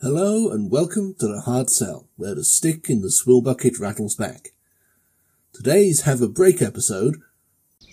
Hello and welcome to the hard sell, where the stick in the swill-bucket rattles back. Today's Have a Break episode,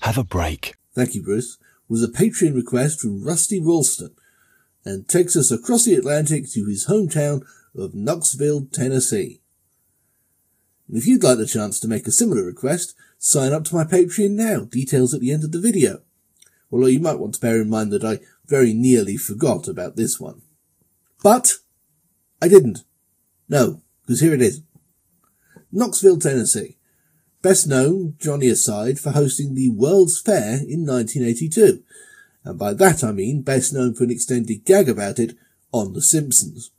Have a break. Thank you Bruce, was a Patreon request from Rusty Ralston and takes us across the Atlantic to his hometown of Knoxville, Tennessee. And if you'd like the chance to make a similar request, sign up to my Patreon now, details at the end of the video. Although you might want to bear in mind that I very nearly forgot about this one. But I didn't. No, because here it is. Knoxville, Tennessee. Best known, Johnny aside, for hosting the World's Fair in 1982. And by that I mean best known for an extended gag about it on The Simpsons.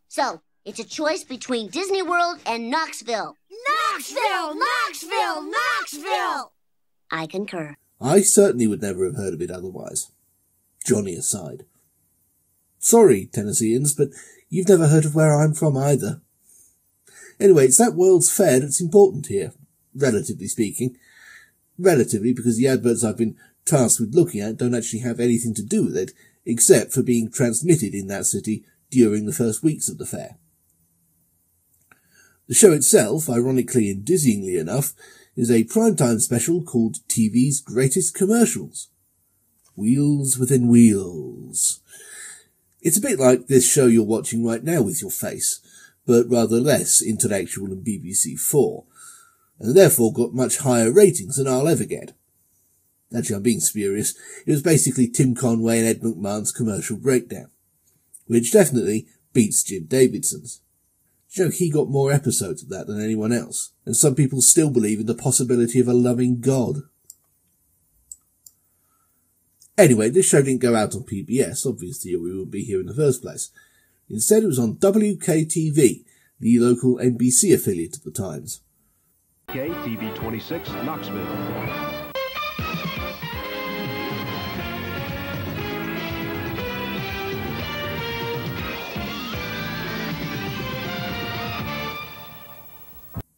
So, it's a choice between Disney World and Knoxville. Knoxville! Knoxville! Knoxville! I concur. I certainly would never have heard of it otherwise. Johnny aside. Sorry, Tennesseans, but you've never heard of where I'm from either. Anyway, it's that World's Fair that's important here, relatively speaking. Relatively, because the adverts I've been tasked with looking at don't actually have anything to do with it, except for being transmitted in that city during the first weeks of the fair. The show itself, ironically and dizzyingly enough, is a primetime special called TV's Greatest Commercials. Wheels within wheels. It's a bit like this show you're watching right now with your face, but rather less intellectual than BBC4, and therefore got much higher ratings than I'll ever get. Actually, I'm being spurious. It was basically Tim Conway and Ed McMahon's commercial breakdown, which definitely beats Jim Davidson's. You know, he got more episodes of that than anyone else, and some people still believe in the possibility of a loving God. Anyway, this show didn't go out on PBS, obviously, or we wouldn't be here in the first place. Instead, it was on WKTV, the local NBC affiliate of the Times. KTV 26, Knoxville.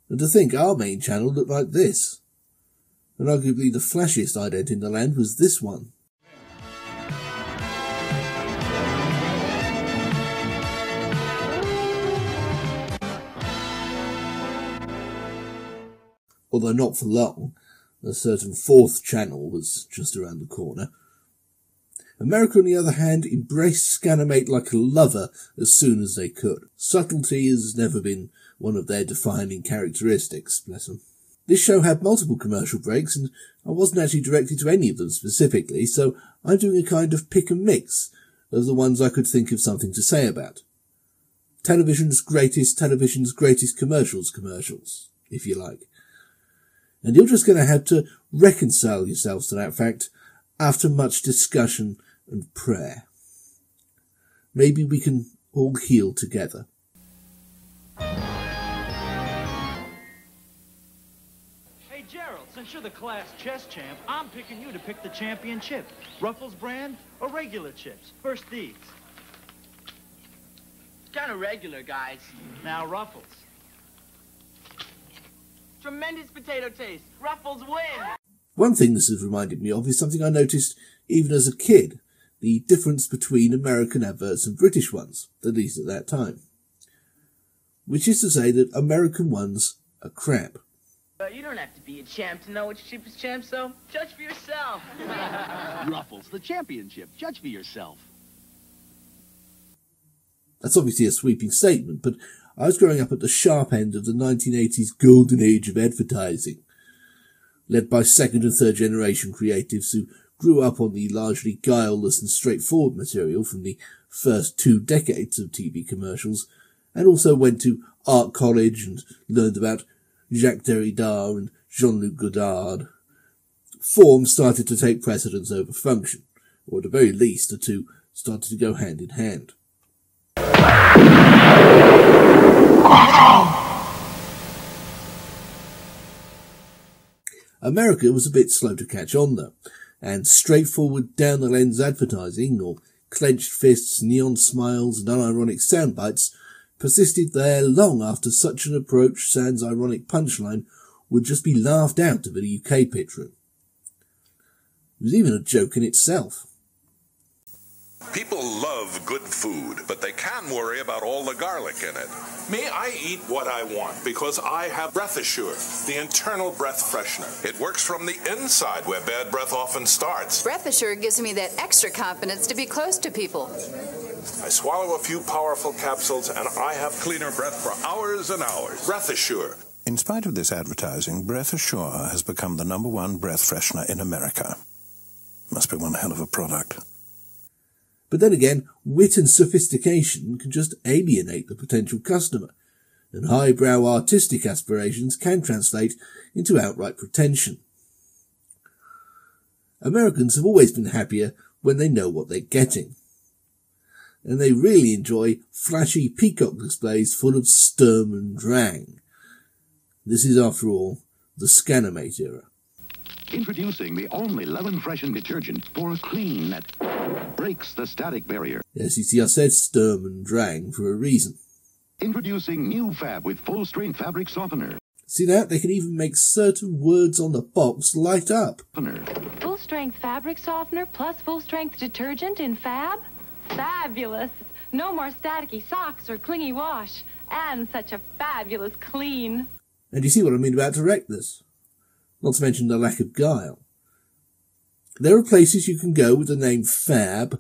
And to think our main channel looked like this. And arguably the flashiest ident in the land was this one. Although not for long, a certain fourth channel was just around the corner. America, on the other hand, embraced Scanimate like a lover as soon as they could. Subtlety has never been one of their defining characteristics, bless them. This show had multiple commercial breaks, and I wasn't actually directed to any of them specifically, so I'm doing a kind of pick and mix of the ones I could think of something to say about. Television's greatest commercials, if you like. And you're just going to have to reconcile yourselves to that fact after much discussion and prayer. Maybe we can all heal together. Hey Gerald, since you're the class chess champ, I'm picking you to pick the championship. Ruffles brand or regular chips? First these. Kind of regular, guys. Now Ruffles. Tremendous potato taste. Ruffles win. One thing this has reminded me of is something I noticed even as a kid, the difference between American adverts and British ones, at least at that time. Which is to say that American ones are crap. You don't have to be a champ to know which chip is champ, so judge for yourself. Ruffles, the championship. Judge for yourself. That's obviously a sweeping statement, but I was growing up at the sharp end of the 1980s golden age of advertising, led by second and third generation creatives who grew up on the largely guileless and straightforward material from the first 2 decades of TV commercials, and also went to art college and learned about Jacques Derrida and Jean-Luc Godard. Form started to take precedence over function, or at the very least the two started to go hand in hand. America was a bit slow to catch on though, and straightforward down-the-lens advertising, or clenched fists, neon smiles and unironic sound bites, persisted there long after such an approach sans ironic punchline would just be laughed out of a UK pit room. It was even a joke in itself. People love good food, but they can worry about all the garlic in it. Me, I eat what I want because I have Breath Assure, the internal breath freshener. It works from the inside where bad breath often starts. Breath Assure gives me that extra confidence to be close to people. I swallow a few powerful capsules and I have cleaner breath for hours and hours. Breath Assure. In spite of this advertising, Breath Assure has become the #1 breath freshener in America. Must be one hell of a product. But then again, wit and sophistication can just alienate the potential customer, and highbrow artistic aspirations can translate into outright pretension. Americans have always been happier when they know what they're getting, and they really enjoy flashy peacock displays full of Sturm and Drang. This is, after all, the Scanimate era. Introducing the only lemon-freshened detergent for a clean that breaks the static barrier. Yes, you see, I said Sturm and Drang for a reason. Introducing new Fab with full-strength fabric softener. See that? They can even make certain words on the box light up. Full-strength fabric softener plus full-strength detergent in Fab? Fabulous! No more staticky socks or clingy wash. And such a fabulous clean. And you see what I mean about directness? Not to mention the lack of guile. There are places you can go with the name Fab,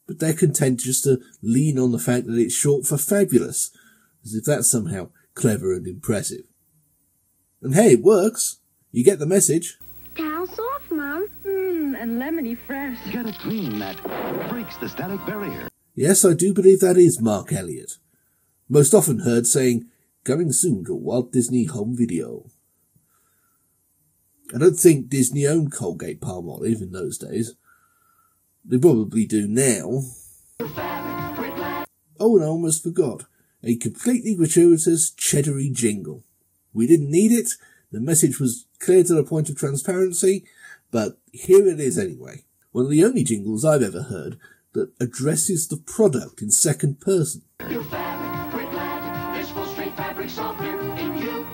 but they're content just to lean on the fact that it's short for fabulous, as if that's somehow clever and impressive. And hey, it works. You get the message. Towel soft, Mom. And lemony fresh. Get a clean that breaks the static barrier. Yes, I do believe that is Mark Elliott. Most often heard saying, coming soon to Walt Disney Home Video. I don't think Disney owned Colgate Palmolive in those days. They probably do now. Oh, and I almost forgot. A completely gratuitous cheddary jingle. We didn't need it. The message was clear to the point of transparency, but here it is anyway. One of the only jingles I've ever heard that addresses the product in second person. Your fabric glad, there's full strength fabric softener in you.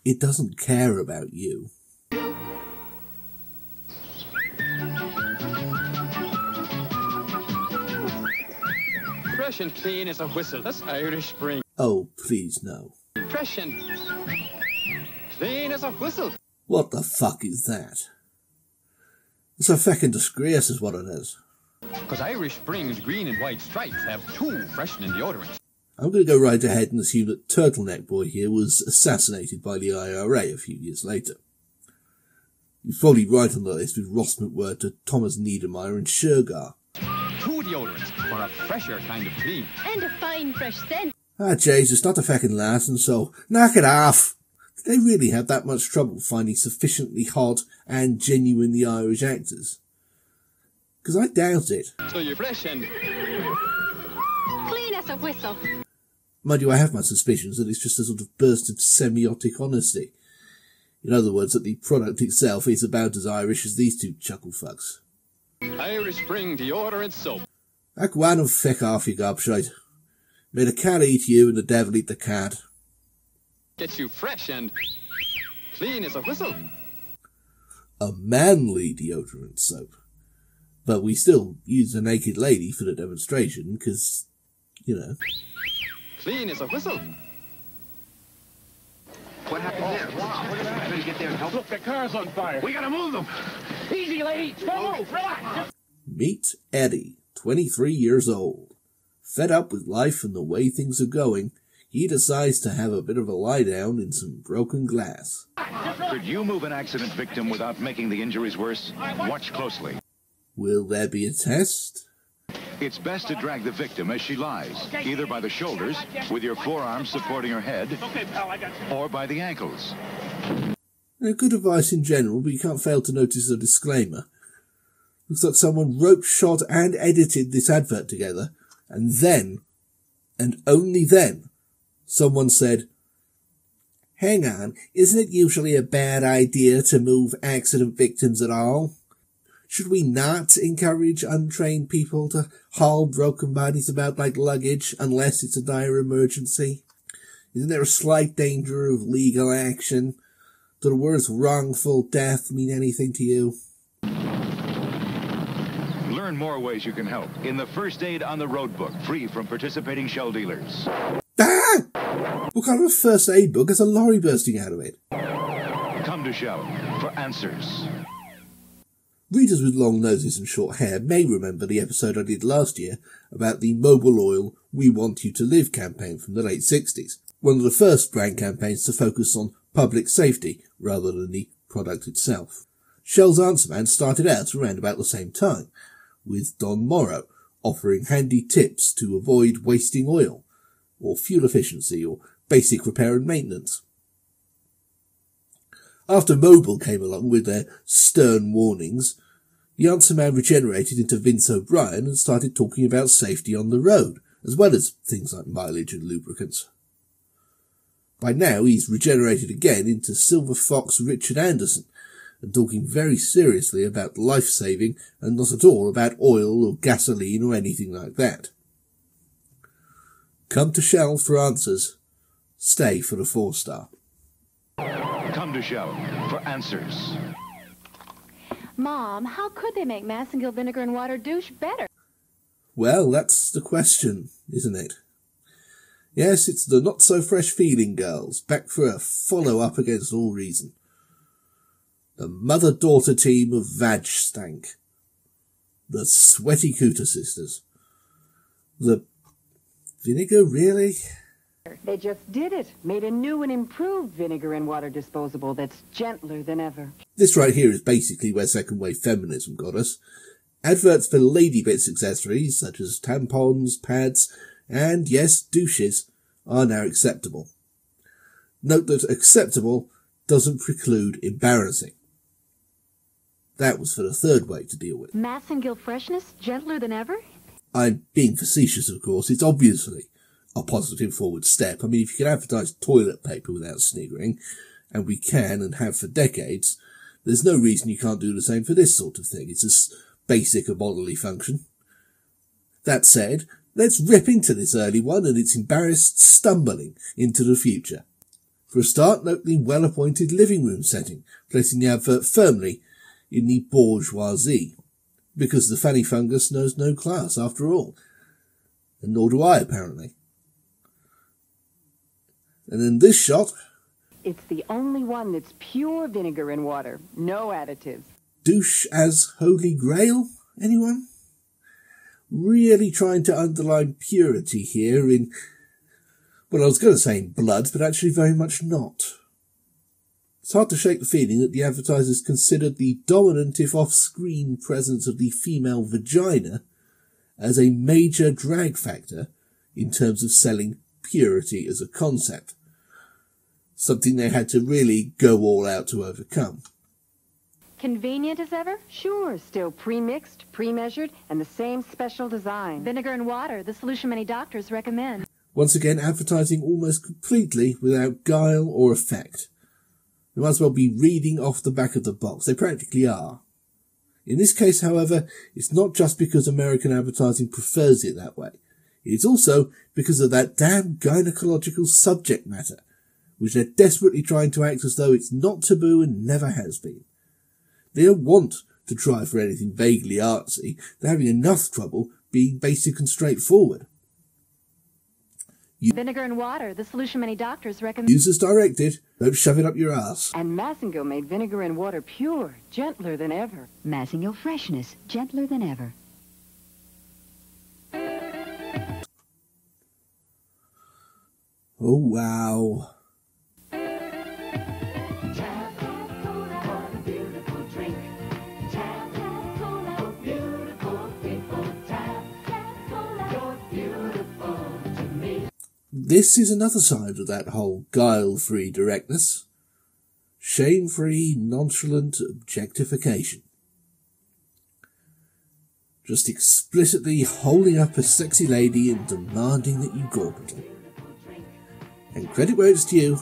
It doesn't care about you. Fresh and clean as a whistle. That's Irish Spring. Oh, please no. Fresh and clean as a whistle. What the fuck is that? It's a feckin' disgrace is what it is. Because Irish Spring's green and white stripes have 2 freshening deodorants. I'm going to go right ahead and assume that Turtleneck Boy here was assassinated by the IRA a few years later. He's probably right on the list with Ross McWhirter to Thomas Niedermeyer and Shergar. 2 deodorants for a fresher kind of clean. And a fine fresh scent. Ah, Jesus, not a feckin' Larson, so knock it off. Did they really have that much trouble finding sufficiently hot and genuinely Irish actors? Because I doubt it. So you're fresh and clean as a whistle. Mind you, I have my suspicions that it's just a sort of burst of semiotic honesty. In other words, that the product itself is about as Irish as these two chuckle fucks. Irish Spring deodorant soap. Go on and feck off, you gobshite. May the cat eat you and the devil eat the cat. Gets you fresh and clean as a whistle. A manly deodorant soap. But we still use a naked lady for the demonstration, because, you know. Clean as a whistle. What happened there? Wow, look at that. I better get there and help. Look, the car's on fire. We gotta move them. Easy, lady. Don't move. Relax. Meet Eddie, 23 years old. Fed up with life and the way things are going, he decides to have a bit of a lie down in some broken glass. Could you move an accident victim without making the injuries worse? Watch closely. Will there be a test? It's best to drag the victim as she lies, either by the shoulders, with your forearms supporting her head, or by the ankles. Good advice in general, but you can't fail to notice a disclaimer. Looks like someone rope shot and edited this advert together, and then, and only then, someone said, "Hang on, isn't it usually a bad idea to move accident victims at all? Should we not encourage untrained people to haul broken bodies about like luggage unless it's a dire emergency? Isn't there a slight danger of legal action? Do the words wrongful death mean anything to you?" Learn more ways you can help in the First Aid on the Road book, free from participating Shell dealers. Ah! What kind of a first aid book has a lorry bursting out of it? Come to Shell for answers. Readers with long noses and short hair may remember the episode I did last year about the Mobil Oil We Want You to Live campaign from the late 60s, one of the first brand campaigns to focus on public safety rather than the product itself. Shell's Answer Man started out around about the same time, with Don Morrow offering handy tips to avoid wasting oil, or fuel efficiency, or basic repair and maintenance. After Mobil came along with their stern warnings, the Answer Man regenerated into Vince O'Brien and started talking about safety on the road, as well as things like mileage and lubricants. By now he's regenerated again into Silver Fox Richard Anderson, and talking very seriously about life-saving and not at all about oil or gasoline or anything like that. Come to Shell for answers. Stay for the 4-star. Come to Shell for answers. Mom, how could they make Massengill vinegar and water douche better? Well, that's the question, isn't it? Yes, it's the not-so-fresh feeling girls, back for a follow-up against all reason. The mother-daughter team of Vag Stank. The Sweaty Cooter Sisters. The vinegar, really? They just did it. Made a new and improved vinegar and water disposable that's gentler than ever. This right here is basically where second-wave feminism got us. Adverts for lady bits accessories, such as tampons, pads, and, yes, douches, are now acceptable. Note that acceptable doesn't preclude embarrassing. That was for the third wave to deal with. Massengill freshness, gentler than ever? I'm being facetious, of course. It's obviously a positive forward step. I mean, if you can advertise toilet paper without sniggering, and we can and have for decades, there's no reason you can't do the same for this sort of thing. It's as basic a bodily function. That said, let's rip into this early one and its embarrassed stumbling into the future. For a start, note the well-appointed living room setting, placing the advert firmly in the bourgeoisie, because the fanny fungus knows no class after all, and nor do I, apparently. And then this shot, it's the only one that's pure vinegar and water, no additives. Douche as Holy Grail, anyone? Really trying to underline purity here in, well, I was going to say in blood, but actually very much not. It's hard to shake the feeling that the advertisers considered the dominant, if off-screen, presence of the female vagina as a major drag factor in terms of selling purity as a concept. Something they had to really go all out to overcome. Convenient as ever? Sure, still pre-mixed, pre-measured, and the same special design. Vinegar and water, the solution many doctors recommend. Once again, advertising almost completely without guile or effect. They might as well be reading off the back of the box. They practically are. In this case, however, it's not just because American advertising prefers it that way. It's also because of that damn gynecological subject matter, which they're desperately trying to act as though it's not taboo and never has been. They don't want to try for anything vaguely artsy. They're having enough trouble being basic and straightforward. Vinegar and water, the solution many doctors recommend. Use as directed. Don't shove it up your ass. And Massengill made vinegar and water pure, gentler than ever. Massengill freshness, gentler than ever. Oh, wow. This is another side of that whole guile-free directness. Shame-free, nonchalant objectification. Just explicitly holding up a sexy lady and demanding that you gorge her. And credit where it's due,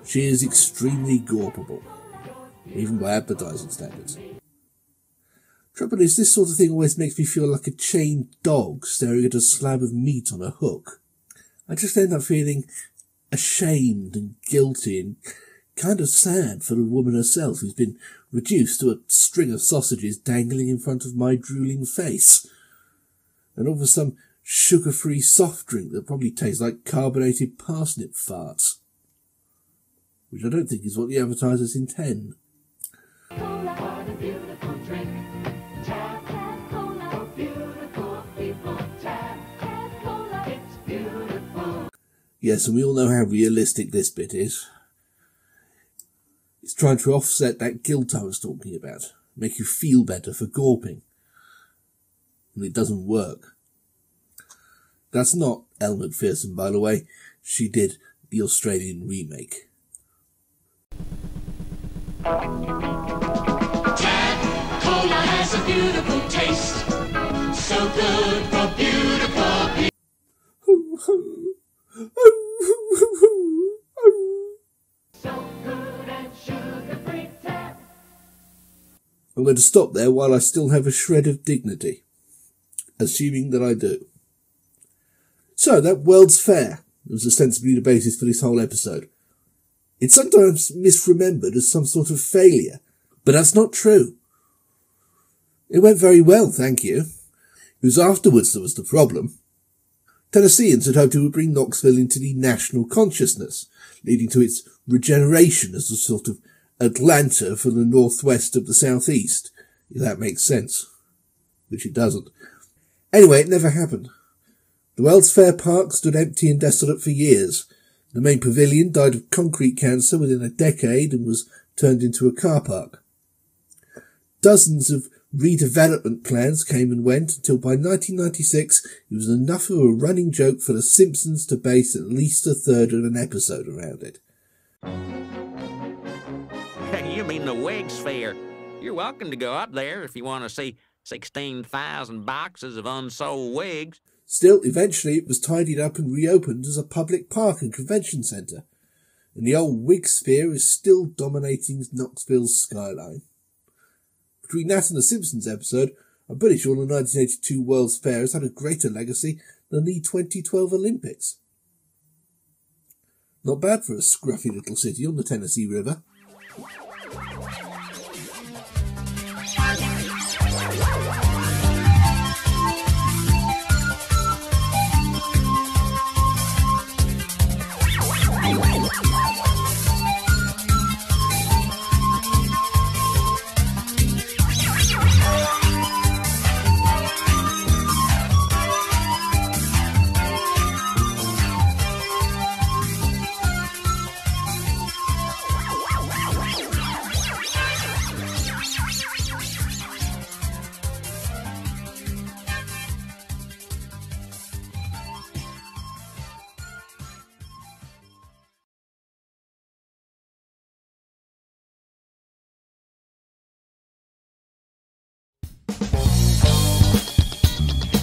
she is extremely gorpable, even by advertising standards. Trouble is, this sort of thing always makes me feel like a chained dog staring at a slab of meat on a hook. I just end up feeling ashamed and guilty and kind of sad for the woman herself who's been reduced to a string of sausages dangling in front of my drooling face, and over some sugar-free soft drink that probably tastes like carbonated parsnip farts, which I don't think is what the advertisers intend. What a beautiful drink. Tab Cola, beautiful people. Tab Cola, it's beautiful. Yes, and we all know how realistic this bit is. It's trying to offset that guilt I was talking about, make you feel better for gawping. And it doesn't work. That's not Elle Macpherson, by the way. She did the Australian remake. Tab Cola has a beautiful taste. So good for beautiful people. So good and sugar-free Tab. I'm going to stop there while I still have a shred of dignity, assuming that I do. So, that World's Fair was ostensibly the basis for this whole episode. It's sometimes misremembered as some sort of failure, but that's not true. It went very well, thank you. It was afterwards that was the problem. Tennesseans had hoped it would bring Knoxville into the national consciousness, leading to its regeneration as a sort of Atlanta for the northwest of the southeast, if that makes sense. Which it doesn't. Anyway, it never happened. The World's Fair Park stood empty and desolate for years. The main pavilion died of concrete cancer within a decade and was turned into a car park. Dozens of redevelopment plans came and went until by 1996 it was enough of a running joke for the Simpsons to base at least a third of an episode around it. You mean the Wigs Fair? You're welcome to go up there if you want to see 16,000 boxes of unsold wigs. Still, eventually it was tidied up and reopened as a public park and convention centre, and the old wig sphere is still dominating Knoxville's skyline. Between that and the Simpsons episode, I'm pretty sure the 1982 World's Fair has had a greater legacy than the 2012 Olympics. Not bad for a scruffy little city on the Tennessee River.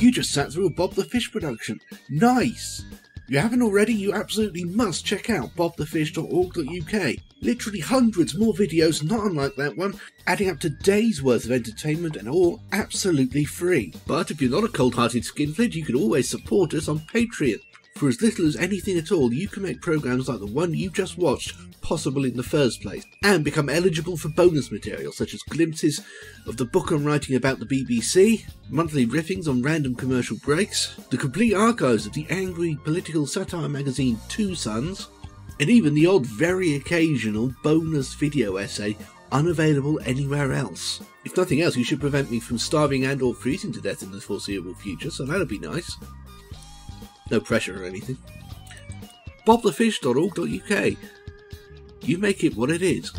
You just sat through a Bob the Fish production. Nice! If you haven't already, you absolutely must check out bobthefish.org.uk. Literally hundreds more videos not unlike that one, adding up to days worth of entertainment and all absolutely free. But if you're not a cold-hearted skinflint, you can always support us on Patreon. For as little as anything at all, you can make programs like the one you just watched possible in the first place, and become eligible for bonus material such as glimpses of the book I'm writing about the BBC, monthly riffings on random commercial breaks, the complete archives of the angry political satire magazine Two Sons, and even the odd very occasional bonus video essay unavailable anywhere else. If nothing else, you should prevent me from starving and or freezing to death in the foreseeable future, so that'd be nice. No pressure or anything. bobthefish.org.uk. You make it what it is.